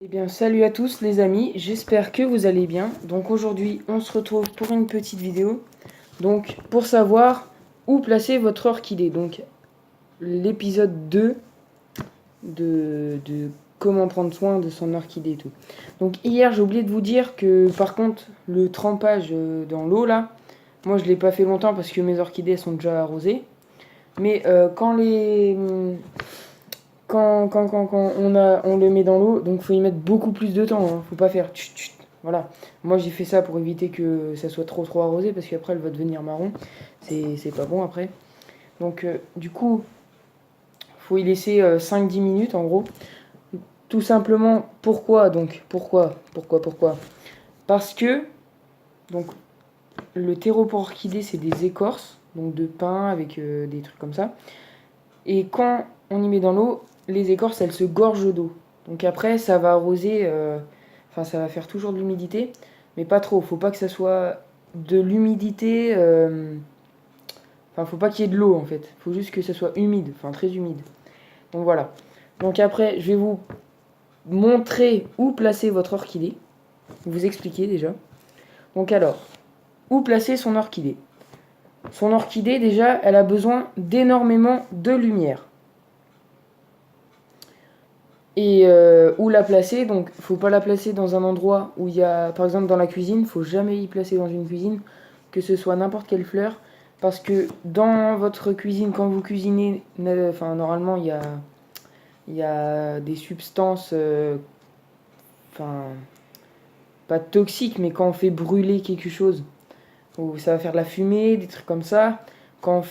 Eh bien, salut à tous les amis, j'espère que vous allez bien. Donc aujourd'hui, on se retrouve pour une petite vidéo. Donc, pour savoir où placer votre orchidée. Donc, l'épisode 2 de comment prendre soin de son orchidée et tout. Donc, hier, j'ai oublié de vous dire que, par contre, le trempage dans l'eau, là, moi, je l'ai pas fait longtemps parce que mes orchidées sont déjà arrosées. Mais quand on le met dans l'eau, donc faut y mettre beaucoup plus de temps, hein. Faut pas faire tchut, tchut. Voilà. Moi j'ai fait ça pour éviter que ça soit trop arrosé parce qu'après elle va devenir marron. C'est pas bon après. Donc du coup, faut y laisser 5-10 minutes en gros. Tout simplement pourquoi donc pourquoi Parce que donc le terreau pour orchidée c'est des écorces donc de pin avec des trucs comme ça. Et quand on y met dans l'eau, les écorces, elles se gorgent d'eau. Donc après, ça va arroser, enfin ça va faire toujours de l'humidité, mais pas trop. Faut pas que ça soit de l'humidité, enfin faut pas qu'il y ait de l'eau en fait. Faut juste que ça soit humide, enfin très humide. Donc voilà. Donc après, je vais vous montrer où placer votre orchidée. Vous expliquer déjà. Donc alors, où placer son orchidée? Son orchidée déjà, elle a besoin d'énormément de lumière. Et où la placer, donc faut pas la placer dans un endroit où il y a, par exemple dans la cuisine, faut jamais y placer dans une cuisine, que ce soit n'importe quelle fleur, parce que dans votre cuisine, quand vous cuisinez, enfin normalement il y a des substances, enfin pas toxiques, mais quand on fait brûler quelque chose, où ça va faire de la fumée, des trucs comme ça. Quand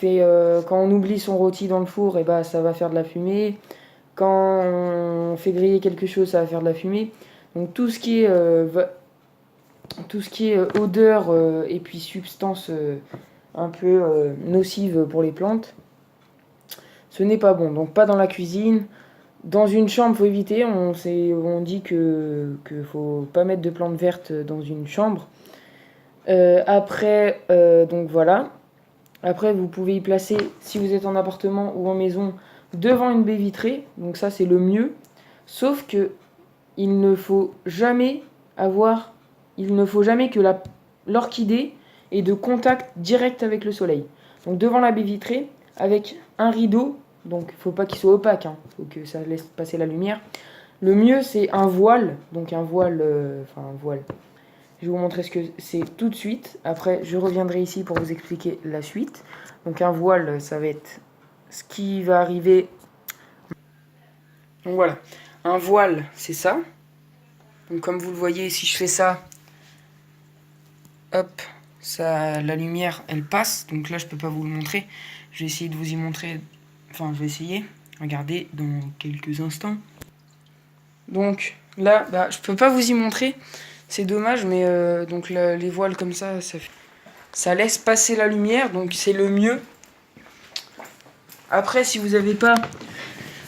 on oublie son rôti dans le four, et bah ça va faire de la fumée. Quand on fait griller quelque chose, ça va faire de la fumée. Donc tout ce qui est odeur et puis substance un peu nocive pour les plantes, ce n'est pas bon. Donc pas dans la cuisine. Dans une chambre, faut éviter. On dit que faut pas mettre de plantes vertes dans une chambre. Donc voilà. Après, vous pouvez y placer, si vous êtes en appartement ou en maison, devant une baie vitrée. Donc ça, c'est le mieux. Sauf que il ne faut jamais avoir, il ne faut jamais que l'orchidée ait de contact direct avec le soleil. Donc devant la baie vitrée, avec un rideau, donc il ne faut pas qu'il soit opaque, hein, faut que ça laisse passer la lumière. Le mieux c'est un voile, donc un voile, un voile. Je vais vous montrer ce que c'est tout de suite. Après, je reviendrai ici pour vous expliquer la suite. Donc un voile, ça va être ce qui va arriver. Donc voilà, un voile, c'est ça. Donc comme vous le voyez, si je fais ça, hop, ça, la lumière, elle passe. Donc là, je peux pas vous le montrer. Je vais essayer de vous y montrer. Enfin, je vais essayer. Regardez dans quelques instants. Donc là, bah, je peux pas vous y montrer. C'est dommage, mais donc les voiles comme ça laisse passer la lumière. Donc c'est le mieux. Après, si vous n'avez pas,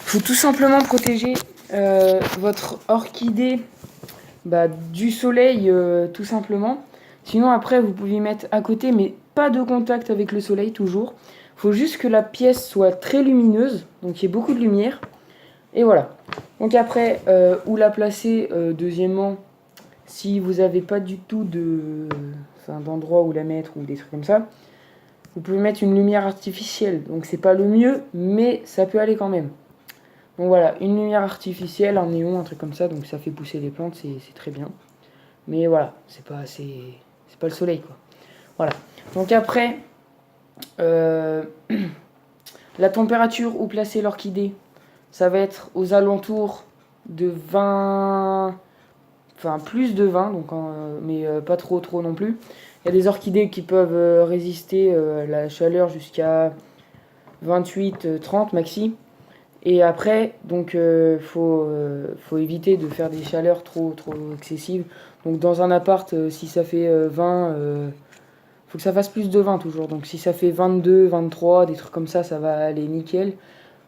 faut tout simplement protéger votre orchidée du soleil, tout simplement. Sinon, après, vous pouvez mettre à côté, mais pas de contact avec le soleil toujours. Il faut juste que la pièce soit très lumineuse, donc il y ait beaucoup de lumière. Et voilà. Donc après, où la placer, deuxièmement, si vous n'avez pas du tout d'endroit où la mettre ou des trucs comme ça, vous pouvez mettre une lumière artificielle. Donc c'est pas le mieux, mais ça peut aller quand même. Donc voilà, une lumière artificielle, un néon, un truc comme ça, donc ça fait pousser les plantes, c'est très bien. Mais voilà, c'est pas le soleil quoi. Voilà. Donc après, la température où placer l'orchidée, ça va être aux alentours de 20, enfin plus de 20, donc mais pas trop non plus. Il y a des orchidées qui peuvent résister à la chaleur jusqu'à 28-30 maxi. Et après, donc, faut éviter de faire des chaleurs trop excessives. Donc, dans un appart, si ça fait 20, faut que ça fasse plus de 20 toujours. Donc, si ça fait 22, 23, des trucs comme ça va aller nickel.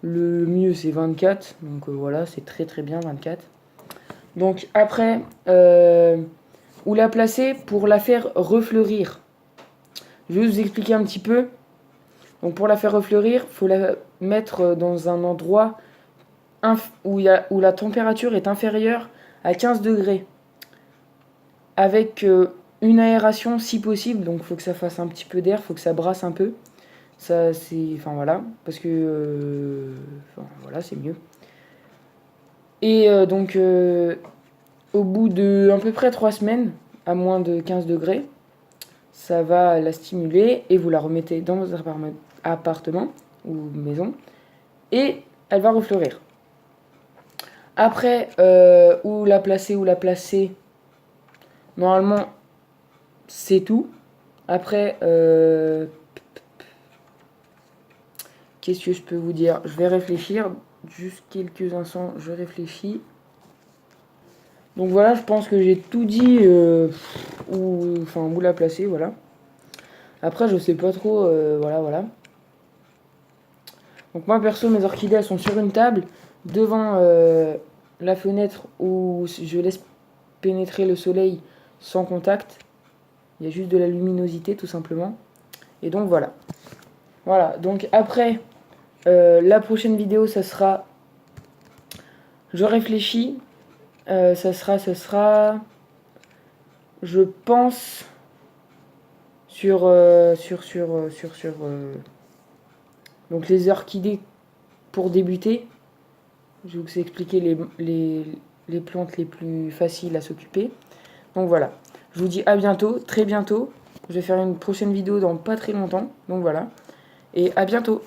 Le mieux, c'est 24. Donc, voilà, c'est très bien, 24. Donc, après, où la placer pour la faire refleurir. Je vais vous expliquer un petit peu. Donc, pour la faire refleurir, il faut la mettre dans un endroit où la température est inférieure à 15 degrés avec une aération si possible, donc il faut que ça fasse un petit peu d'air, il faut que ça brasse un peu. Ça c'est, enfin voilà, parce que, enfin voilà, c'est mieux. Et donc au bout de à peu près 3 semaines, à moins de 15 degrés, ça va la stimuler et vous la remettez dans votre appartement ou maison et elle va refleurir. Après, où la placer, normalement c'est tout. Après, qu'est-ce que je peux vous dire? Je vais réfléchir, juste quelques instants, je réfléchis. Donc voilà, je pense que j'ai tout dit où la placer, voilà. Après, je sais pas trop, voilà. Donc moi, perso, mes orchidées, elles sont sur une table, devant la fenêtre où je laisse pénétrer le soleil sans contact. Il y a juste de la luminosité, tout simplement. Et donc voilà. Voilà, donc après, la prochaine vidéo, ça sera... Je réfléchis. Ça sera... Je pense... Donc les orchidées pour débuter. Je vais vous expliquer les plantes les plus faciles à s'occuper. Donc voilà. Je vous dis à bientôt, très bientôt. Je vais faire une prochaine vidéo dans pas très longtemps. Donc voilà. Et à bientôt.